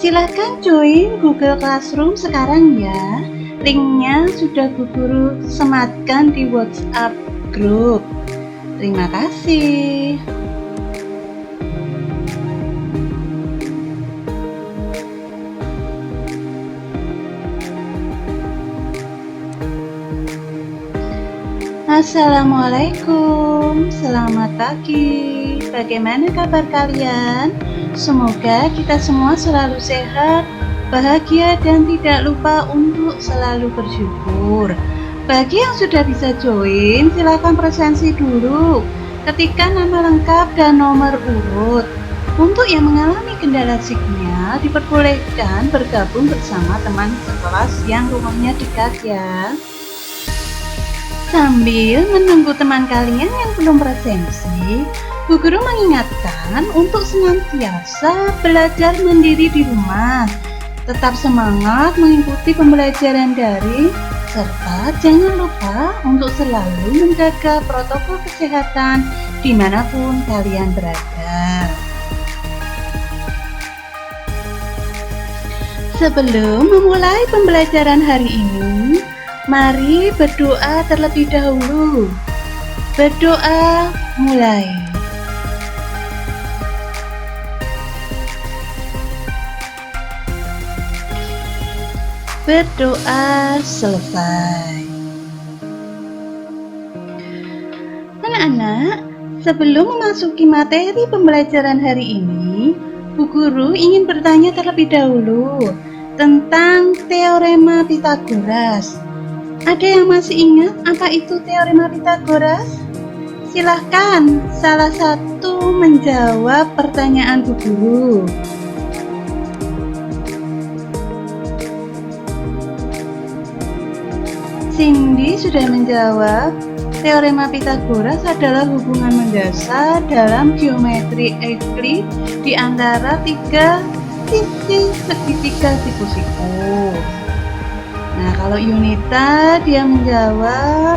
Silahkan join Google Classroom sekarang ya. Linknya sudah Bu Guru sematkan di WhatsApp grup. Terima kasih. Assalamualaikum, selamat pagi. Bagaimana kabar kalian? Semoga kita semua selalu sehat, bahagia, dan tidak lupa untuk selalu bersyukur. Bagi yang sudah bisa join, silakan presensi dulu. Ketikkan nama lengkap dan nomor urut. Untuk yang mengalami kendala sinyal, diperbolehkan bergabung bersama teman sekelas yang rumahnya dekat ya. Sambil menunggu teman kalian yang belum presensi, Bu Guru mengingatkan untuk senantiasa belajar mandiri di rumah. Tetap semangat mengikuti pembelajaran daring, serta jangan lupa untuk selalu menjaga protokol kesehatan dimanapun kalian berada. Sebelum memulai pembelajaran hari ini, mari berdoa terlebih dahulu. Berdoa mulai. Berdoa selesai. Anak-anak, sebelum memasuki materi pembelajaran hari ini, Bu Guru ingin bertanya terlebih dahulu tentang teorema Pythagoras. Ada yang masih ingat apa itu teorema Pythagoras? Silahkan salah satu menjawab pertanyaan Bu Guru. Cindy sudah menjawab. Teorema Pythagoras adalah hubungan mendasar dalam geometri Euclid di antara tiga sisi segitiga siku-siku. Nah, kalau Yunita dia menjawab,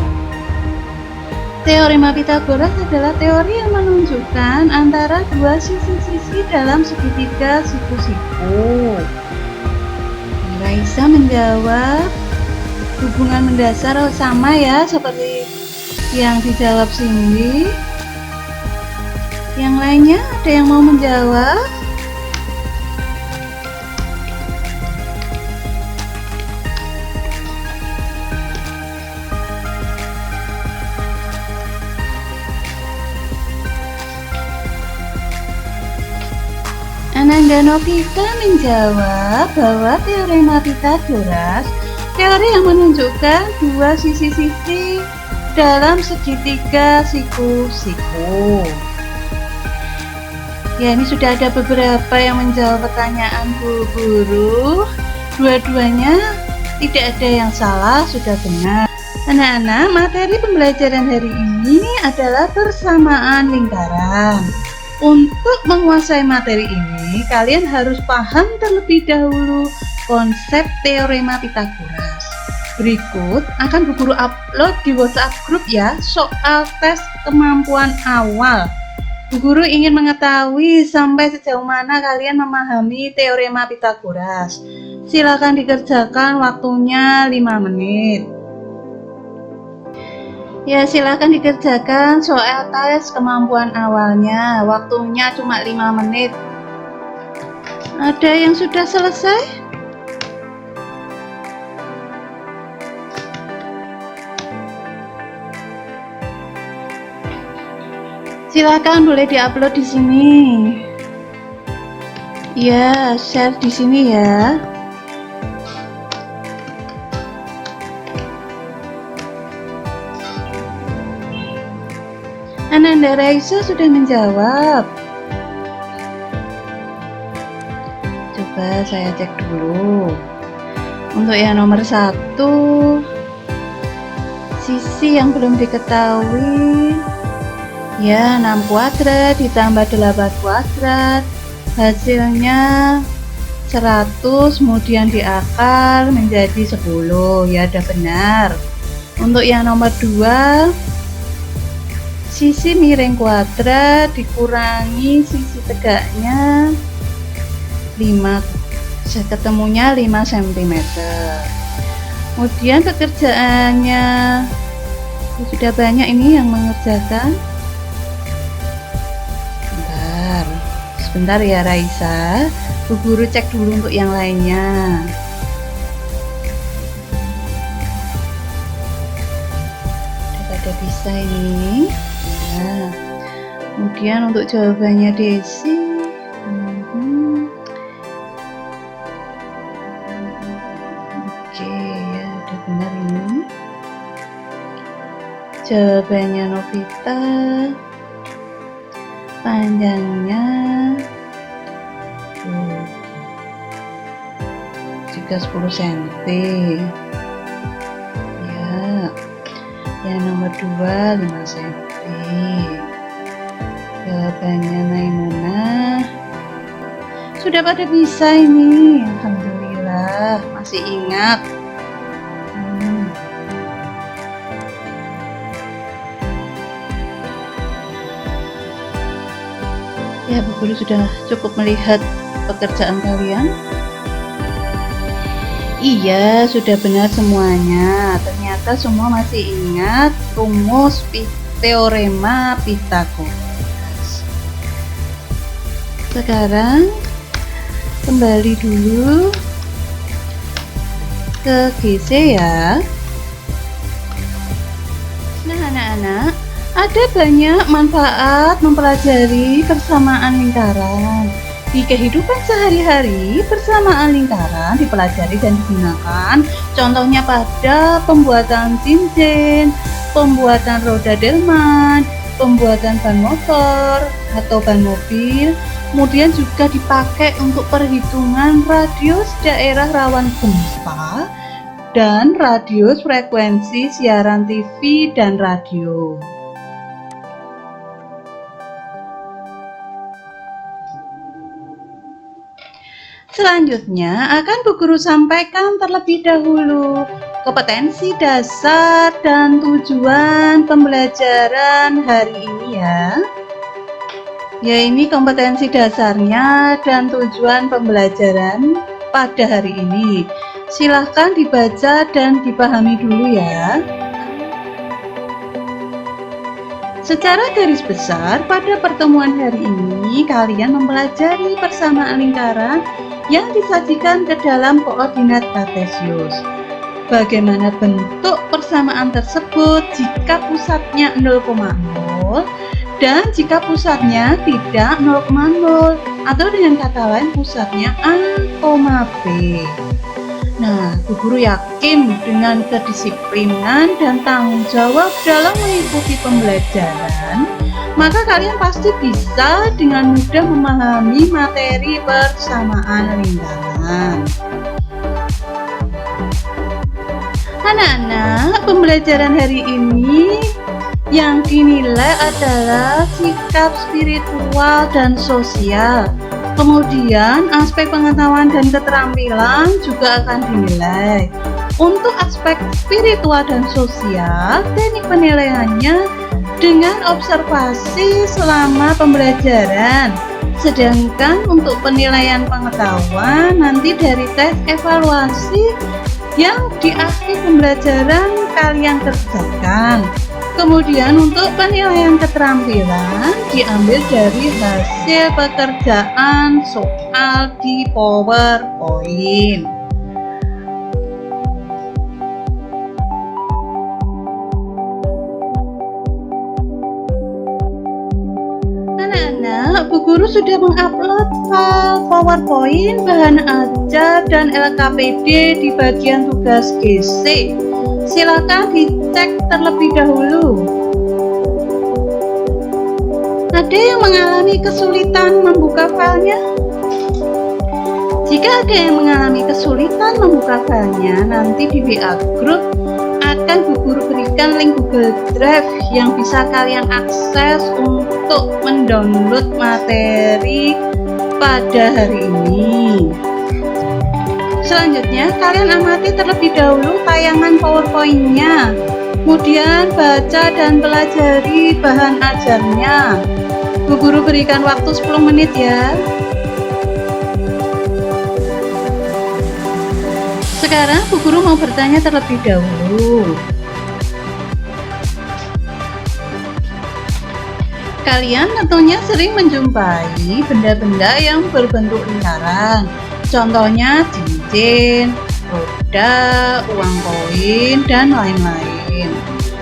teorema Pythagoras adalah teori yang menunjukkan antara dua sisi-sisi dalam segitiga siku-siku. Raisa menjawab, hubungan mendasar sama ya seperti yang dijawab Cindy. Yang lainnya ada yang mau menjawab? Ananda Novita menjawab bahwa teorema Pythagoras teori yang menunjukkan dua sisi-sisi dalam segitiga siku-siku. Ya, ini sudah ada beberapa yang menjawab pertanyaan Bu Guru. Dua-duanya tidak ada yang salah, sudah benar. Anak-anak, materi pembelajaran hari ini adalah persamaan lingkaran. Untuk menguasai materi ini, kalian harus paham terlebih dahulu konsep teorema Pythagoras. Berikut akan Bu Guru upload di WhatsApp grup ya, soal tes kemampuan awal. Bu Guru ingin mengetahui sampai sejauh mana kalian memahami teorema Pythagoras. Silakan dikerjakan, waktunya 5 menit. Ya, silakan dikerjakan soal tes kemampuan awalnya. Waktunya cuma 5 menit. Ada yang sudah selesai? Silakan boleh diupload di sini. Ya, share di sini ya. Ananda Raisa sudah menjawab. Coba saya cek dulu. Untuk yang nomor 1, sisi yang belum diketahui. Ya, 6 kuadrat ditambah 8 kuadrat, hasilnya 100, kemudian diakar menjadi 10. Ya, udah benar. Untuk yang nomor 2, sisi miring kuadrat dikurangi sisi tegaknya 5 ketemunya 5 cm. Kemudian pekerjaannya sudah banyak ini yang mengerjakan. Sebentar ya Raisa, Bu Guru cek dulu untuk yang lainnya. Pada bisa ini. Nah, kemudian untuk jawabannya Desi, oke ya, udah benar ini. Jawabannya Novita, panjangnya juga 10 cm ya. Yang nomor 2 5 cm. Jawabannya Maimunah. Sudah pada bisa ini, alhamdulillah, masih ingat. Ya, Bu Guru sudah cukup melihat pekerjaan kalian. Iya, sudah benar semuanya. Ternyata semua masih ingat rumus teorema Pythagoras. Sekarang kembali dulu ke GC ya. Nah, anak-anak, ada banyak manfaat mempelajari persamaan lingkaran. Di kehidupan sehari-hari, persamaan lingkaran dipelajari dan digunakan, contohnya pada pembuatan cincin, pembuatan roda delman, pembuatan ban motor atau ban mobil, kemudian juga dipakai untuk perhitungan radius daerah rawan gempa dan radius frekuensi siaran TV dan radio. Selanjutnya akan Bu Guru sampaikan terlebih dahulu kompetensi dasar dan tujuan pembelajaran hari ini ya. Ya, ini kompetensi dasarnya dan tujuan pembelajaran pada hari ini. Silahkan dibaca dan dipahami dulu ya. Secara garis besar, pada pertemuan hari ini kalian mempelajari persamaan lingkaran yang disajikan ke dalam koordinat kartesius. Bagaimana bentuk persamaan tersebut jika pusatnya 0,0 dan jika pusatnya tidak 0,0 atau dengan kata lain pusatnya A, B. Nah, Bu Guru yakin dengan kedisiplinan dan tanggung jawab dalam mengikuti pembelajaran, maka kalian pasti bisa dengan mudah memahami materi persamaan lingkaran. Anak-anak, pembelajaran hari ini yang dinilai adalah sikap spiritual dan sosial. Kemudian aspek pengetahuan dan keterampilan juga akan dinilai. Untuk aspek spiritual dan sosial, teknik penilaiannya dengan observasi selama pembelajaran. Sedangkan untuk penilaian pengetahuan nanti dari tes evaluasi yang di akhir pembelajaran kalian kerjakan. Kemudian untuk penilaian keterampilan diambil dari hasil pekerjaan soal di PowerPoint. Anak-anak, Bu Guru sudah mengupload file PowerPoint, bahan ajar dan LKPD di bagian tugas GC. Silakan dicek terlebih dahulu. Ada yang mengalami kesulitan membuka filenya? Jika ada yang mengalami kesulitan membuka filenya, nanti di WA Group akan Bu Guru berikan link Google Drive yang bisa kalian akses untuk mendownload materi pada hari ini. Selanjutnya, kalian amati terlebih dahulu tayangan PowerPoint-nya. Kemudian baca dan pelajari bahan ajarnya. Bu Guru berikan waktu 10 menit ya. Sekarang Bu Guru mau bertanya terlebih dahulu. Kalian tentunya sering menjumpai benda-benda yang berbentuk lingkaran. Contohnya cincin, roda, uang koin, dan lain-lain.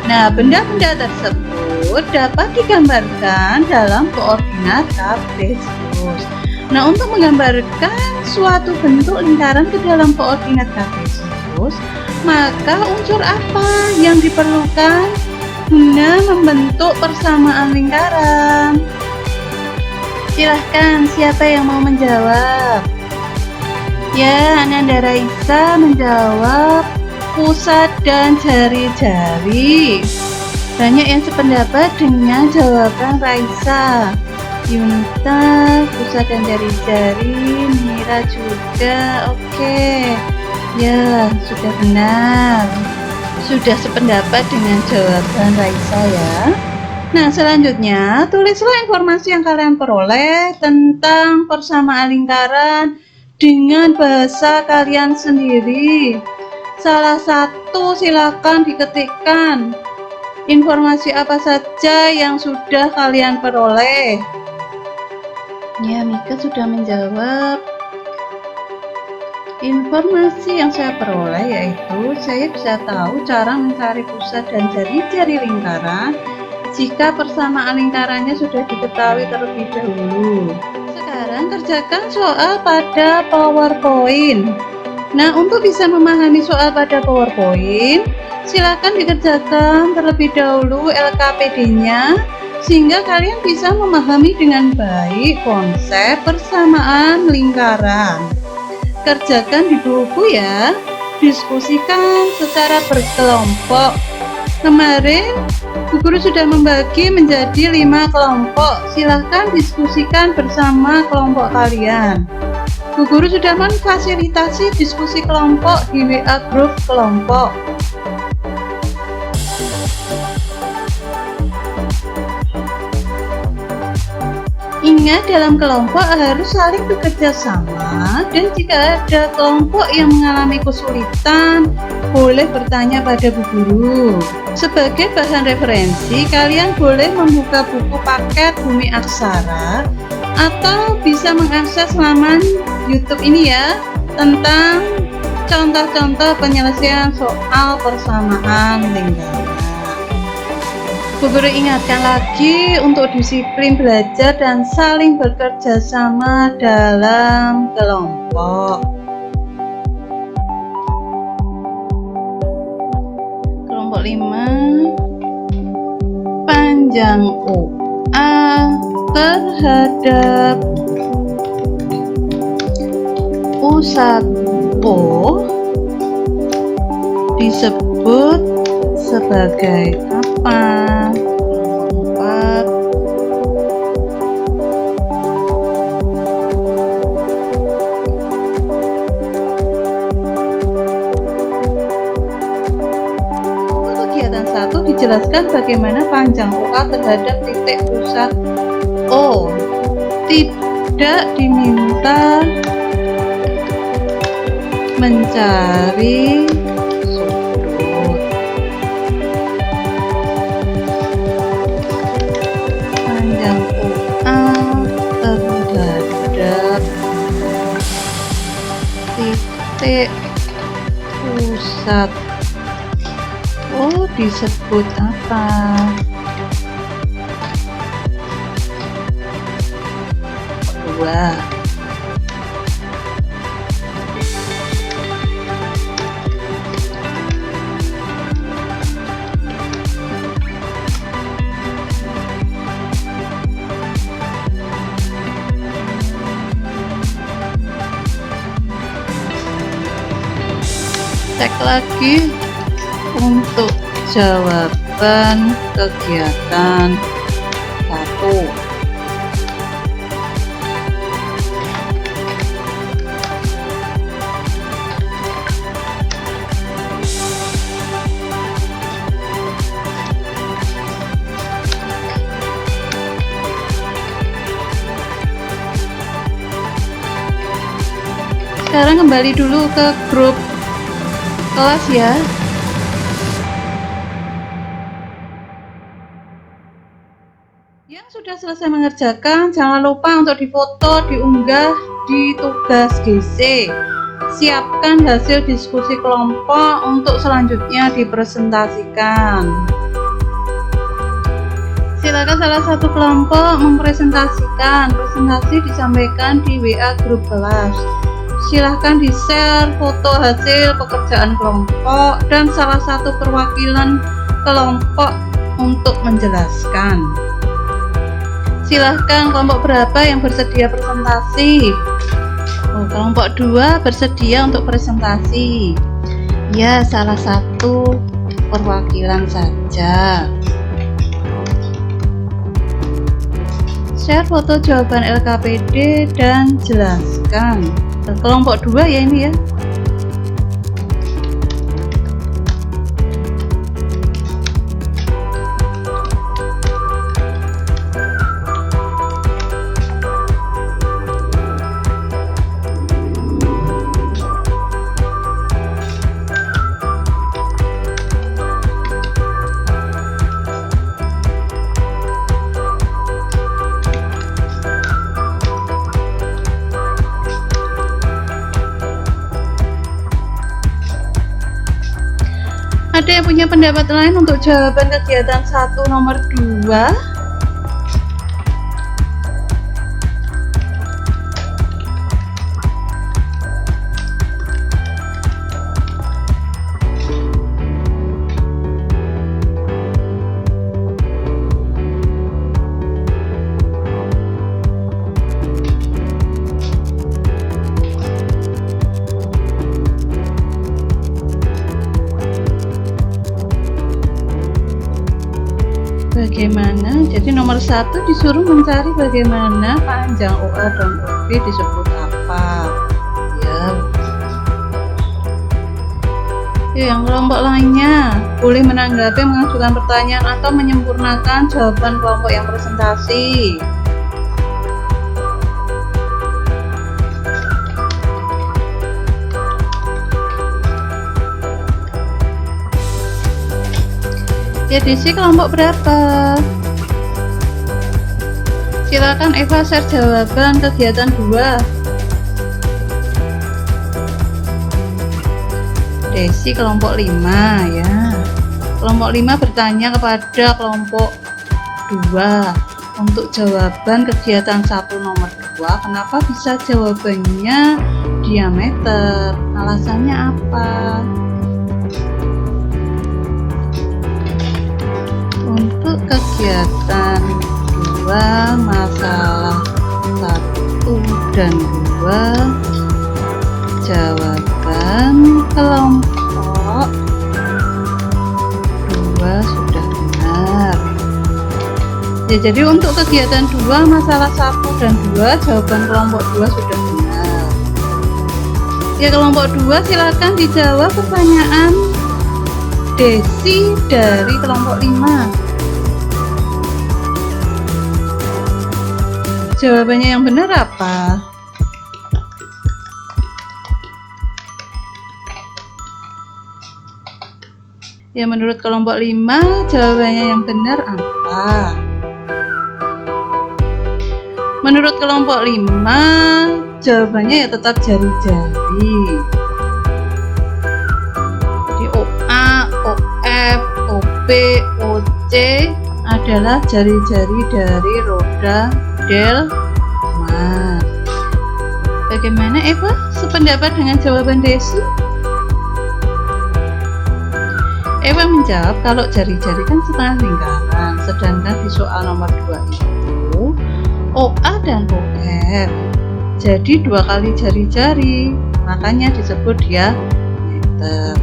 Nah, benda-benda tersebut dapat digambarkan dalam koordinat kartesius. Nah, untuk menggambarkan suatu bentuk lingkaran ke dalam koordinat kartesius, maka unsur apa yang diperlukan guna membentuk persamaan lingkaran? Silahkan, siapa yang mau menjawab? Ya, Ananda Raisa menjawab pusat dan jari-jari. Banyak yang sependapat dengan jawaban Raisa. Yunita, pusat dan jari-jari. Mira juga. Oke. Ya, sudah benar. Sudah sependapat dengan jawaban Raisa ya. Nah, selanjutnya tulislah informasi yang kalian peroleh tentang persamaan lingkaran dengan bahasa kalian sendiri. Salah satu silakan diketikkan. Informasi apa saja yang sudah kalian peroleh? Ya, Mika sudah menjawab. Informasi yang saya peroleh yaitu saya bisa tahu cara mencari pusat dan jari-jari lingkaran jika persamaan lingkarannya sudah diketahui terlebih dahulu. Sekarang kerjakan soal pada PowerPoint. Nah, untuk bisa memahami soal pada PowerPoint, silakan dikerjakan terlebih dahulu LKPD-nya sehingga kalian bisa memahami dengan baik konsep persamaan lingkaran. Kerjakan di buku ya, diskusikan secara berkelompok. Kemarin Bu Guru sudah membagi menjadi 5 kelompok. Silahkan diskusikan bersama kelompok kalian. Bu Guru sudah memfasilitasi diskusi kelompok di WA grup kelompok. Ingat, dalam kelompok harus saling bekerja sama, dan jika ada kelompok yang mengalami kesulitan, boleh bertanya pada Bu Guru. Sebagai bahan referensi, kalian boleh membuka buku paket Bumi Aksara atau bisa mengakses laman YouTube ini ya, tentang contoh-contoh penyelesaian soal persamaan lingkaran. Bu Guru ingatkan lagi untuk disiplin belajar dan saling bekerja sama dalam kelompok. Kelompok 5, panjang OA terhadap U1O disebut sebagai apa? 4. Untuk kegiatan 1 dijelaskan bagaimana panjang OA terhadap titik pusat O. Tidak diminta mencari titik pusat O disebut apa? Dua. Cek lagi untuk jawaban kegiatan 1. Sekarang kembali dulu ke grup kelas ya. Yang sudah selesai mengerjakan, jangan lupa untuk difoto, diunggah di tugas GC. Siapkan hasil diskusi kelompok untuk selanjutnya dipresentasikan. Silakan salah satu kelompok mempresentasikan. Presentasi disampaikan di WA grup kelas. Silahkan di-share foto hasil pekerjaan kelompok dan salah satu perwakilan kelompok untuk menjelaskan. Silahkan kelompok berapa yang bersedia presentasi? Kelompok 2 bersedia untuk presentasi. Ya, salah satu perwakilan saja. Share foto jawaban LKPD dan jelaskan. Kelompok 2 ya ini ya. Ada yang punya pendapat lain untuk jawaban kegiatan 1 nomor 2? Bagaimana? Jadi nomor 1 disuruh mencari bagaimana panjang OA dan OB disebut apa. Ya. Yang kelompok lainnya boleh menanggapi, mengajukan pertanyaan atau menyempurnakan jawaban kelompok yang presentasi. Ya, diisi kelompok berapa? Silakan Eva share jawaban kegiatan 2. Desi kelompok 5 ya. Kelompok 5 bertanya kepada kelompok 2 untuk jawaban kegiatan 1 nomor 2. Kenapa bisa jawabannya diameter? Alasannya apa? Untuk kegiatan 2 masalah 1 dan 2 jawaban kelompok 2 sudah benar ya. Jadi untuk kegiatan 2 masalah 1 dan 2 jawaban kelompok 2 sudah benar ya. Kelompok 2 silakan dijawab pertanyaan Desi dari kelompok 5. Jawabannya yang benar apa? Ya, menurut kelompok 5 jawabannya yang benar apa? Menurut kelompok 5 jawabannya ya tetap jari-jari. Jadi OA, OF, OB, OC adalah jari-jari dari roda delman. Bagaimana Eva? Sependapat dengan jawaban Desi? Eva menjawab kalau jari-jari kan setengah lingkaran, sedangkan di soal nomor 2 itu OA dan OF jadi 2 kali jari-jari, makanya disebut diameter.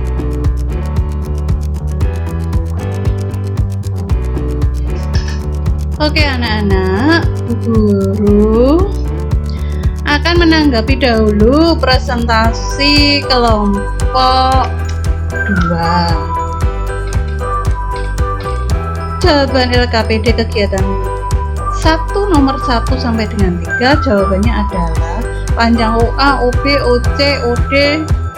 Oke anak-anak, guru akan menanggapi dahulu presentasi kelompok 2. Jawaban LKPD kegiatan 1 nomor 1 sampai dengan 3 jawabannya adalah panjang OA, OB, OC, OD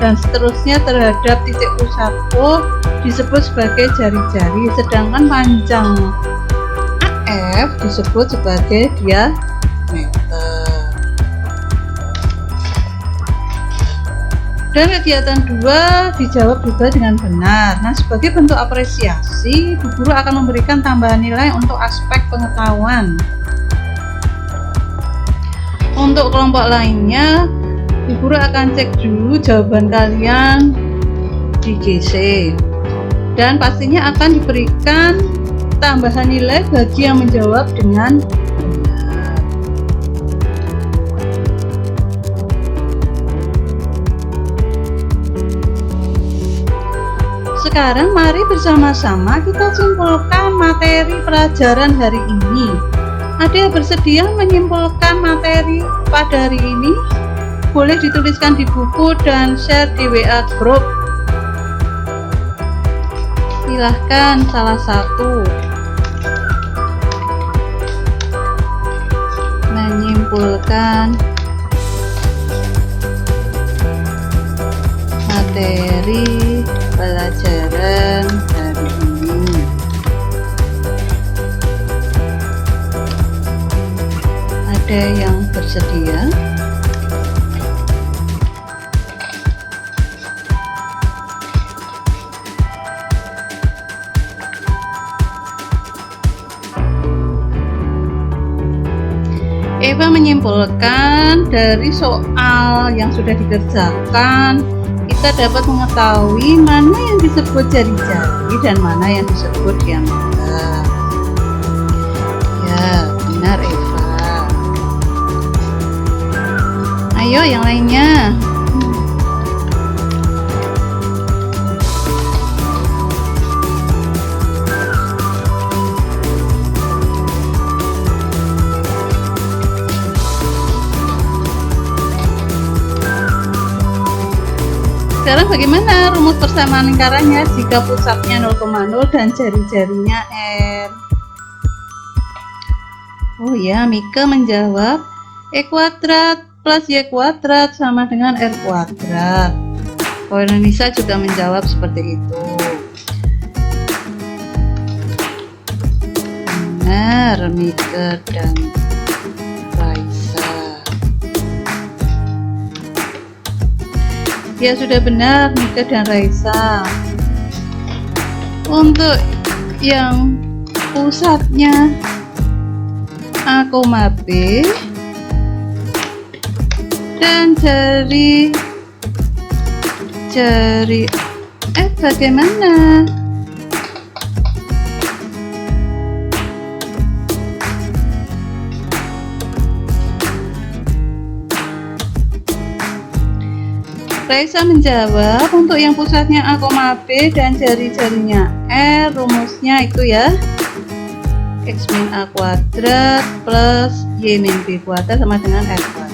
dan seterusnya terhadap titik pusat O disebut sebagai jari-jari, sedangkan panjang AF disebut sebagai diameter. Dan kegiatan 2 dijawab juga dengan benar. Nah, sebagai bentuk apresiasi, Bu Guru akan memberikan tambahan nilai untuk aspek pengetahuan. Untuk kelompok lainnya, Bu Guru akan cek dulu jawaban kalian di GC. Dan pastinya akan diberikan tambahan nilai bagi yang menjawab dengan benar. Sekarang mari bersama-sama kita simpulkan materi pelajaran hari ini. Ada yang bersedia menyimpulkan materi pada hari ini? Boleh dituliskan di buku dan share di WA group. Silahkan salah satu menyimpulkan materi pelajaran hari ini. Ada yang bersedia? Eva menyimpulkan dari soal yang sudah dikerjakan, kita dapat mengetahui mana yang disebut jari-jari dan mana yang disebut diameter. Ya, benar Eva. Ayo yang lainnya. Sekarang bagaimana rumus persamaan lingkarannya jika pusatnya 0,0 dan jari-jarinya R? Oh ya, Mika menjawab E kuadrat plus Y kuadrat sama dengan R kuadrat. Nisa juga menjawab seperti itu. Benar, Mika dan ya, sudah benar Mika dan Raisa. Untuk yang pusatnya A, B dan jari F bagaimana? Raisa menjawab untuk yang pusatnya A, B dan jari-jarinya R, rumusnya itu ya X min A kuadrat plus Y min B kuadrat sama dengan R kuadrat.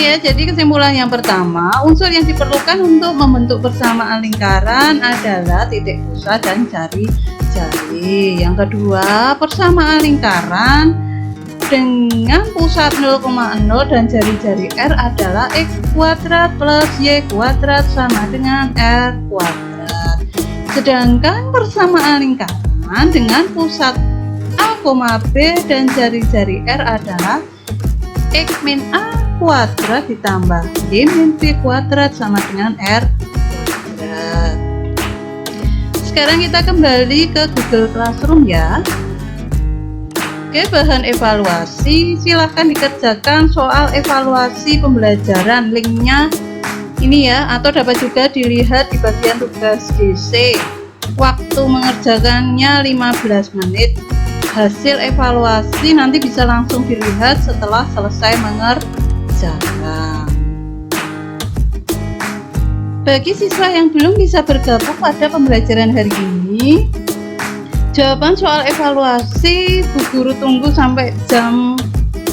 Ya, jadi kesimpulan yang pertama, unsur yang diperlukan untuk membentuk persamaan lingkaran adalah titik pusat dan jari-jari. Yang kedua, persamaan lingkaran dengan pusat 0,0 dan jari-jari R adalah X kuadrat plus Y kuadrat sama dengan R kuadrat. Sedangkan persamaan lingkaran dengan pusat A, B dan jari-jari R adalah X min A kuadrat ditambah Y min B kuadrat sama dengan R kuadrat. Sekarang kita kembali ke Google Classroom ya. Oke, bahan evaluasi, silahkan dikerjakan soal evaluasi pembelajaran, linknya ini ya, atau dapat juga dilihat di bagian tugas DC. Waktu mengerjakannya 15 menit. Hasil evaluasi nanti bisa langsung dilihat setelah selesai mengerjakan. Bagi siswa yang belum bisa bergabung pada pembelajaran hari ini, jawaban soal evaluasi Bu Guru tunggu sampai jam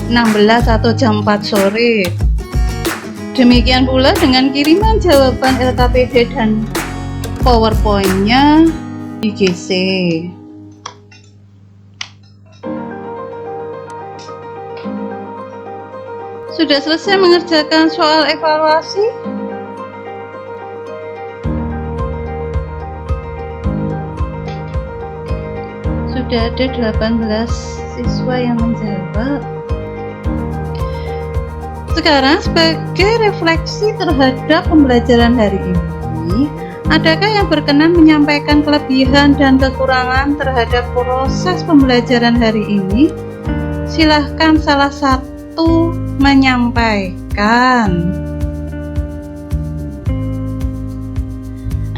16 atau jam 4 sore. Demikian pula dengan kiriman jawaban LKPD dan PowerPoint-nya di GC. Sudah selesai mengerjakan soal evaluasi? Sudah ada 18 siswa yang menjawab. Sekarang sebagai refleksi terhadap pembelajaran hari ini, adakah yang berkenan menyampaikan kelebihan dan kekurangan terhadap proses pembelajaran hari ini? Silahkan salah satu menyampaikan.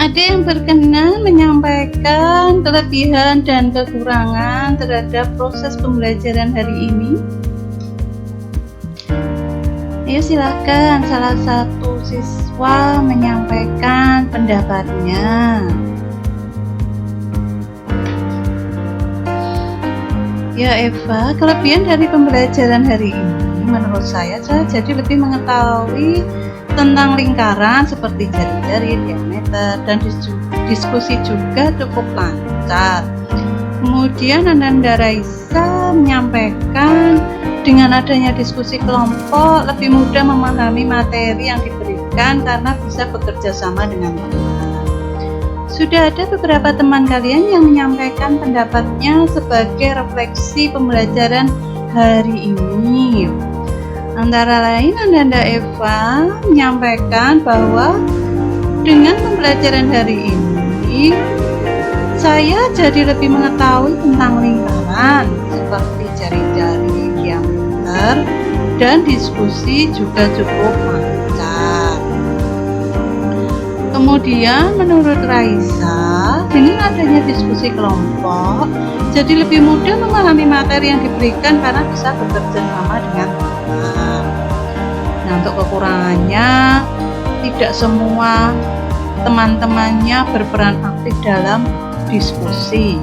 Ada yang berkenan menyampaikan kelebihan dan kekurangan terhadap proses pembelajaran hari ini? Ayo silakan salah satu siswa menyampaikan pendapatnya. Ya Eva, kelebihan dari pembelajaran hari ini menurut saya jadi lebih mengetahui tentang lingkaran seperti jari-jari, diameter, dan diskusi juga cukup lancar. Kemudian Ananda Raisa menyampaikan dengan adanya diskusi kelompok lebih mudah memahami materi yang diberikan karena bisa bekerja sama dengan teman. Sudah ada beberapa teman kalian yang menyampaikan pendapatnya sebagai refleksi pembelajaran hari ini. Antara lain Ananda Eva menyampaikan bahwa dengan pembelajaran hari ini saya jadi lebih mengetahui tentang lingkaran seperti jari-jari, diameter, dan diskusi juga cukup lancar. Kemudian menurut Raisa, dengan adanya diskusi kelompok jadi lebih mudah memahami materi yang diberikan karena bisa bekerja sama dengan teman. Nah, untuk kekurangannya, tidak semua teman-temannya berperan aktif dalam diskusi.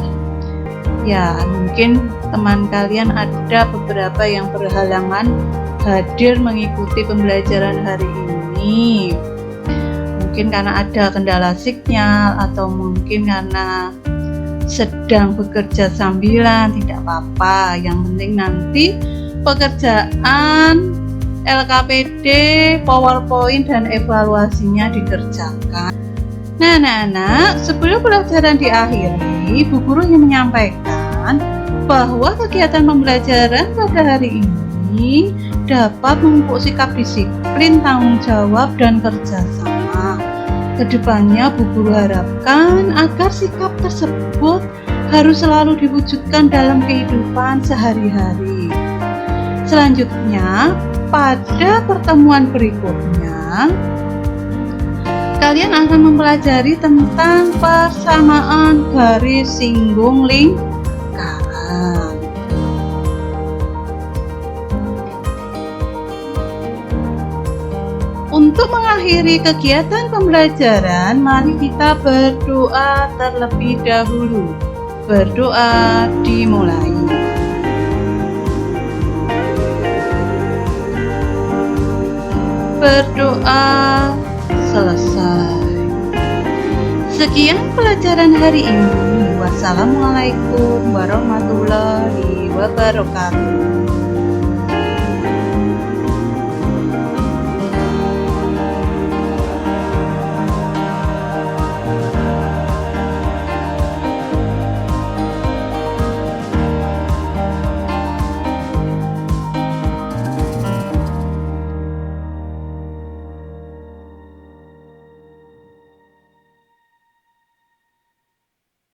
Ya, mungkin teman kalian ada beberapa yang berhalangan hadir mengikuti pembelajaran hari ini. Mungkin karena ada kendala sinyal atau mungkin karena sedang bekerja sambilan, tidak apa-apa. Yang penting nanti pekerjaan LKPD, PowerPoint, dan evaluasinya dikerjakan. Nah anak-anak, sebelum pelajaran diakhiri, Bu Guru ingin menyampaikan bahwa kegiatan pembelajaran pada hari ini dapat memupuk sikap disiplin, tanggung jawab, dan kerjasama. Kedepannya Bu Guru harapkan agar sikap tersebut harus selalu diwujudkan dalam kehidupan sehari-hari. Selanjutnya, pada pertemuan berikutnya, kalian akan mempelajari tentang persamaan garis singgung lingkaran. Untuk mengakhiri kegiatan pembelajaran, mari kita berdoa terlebih dahulu. Berdoa dimulai. Berdoa selesai. Sekian pelajaran hari ini. Wassalamualaikum warahmatullahi wabarakatuh.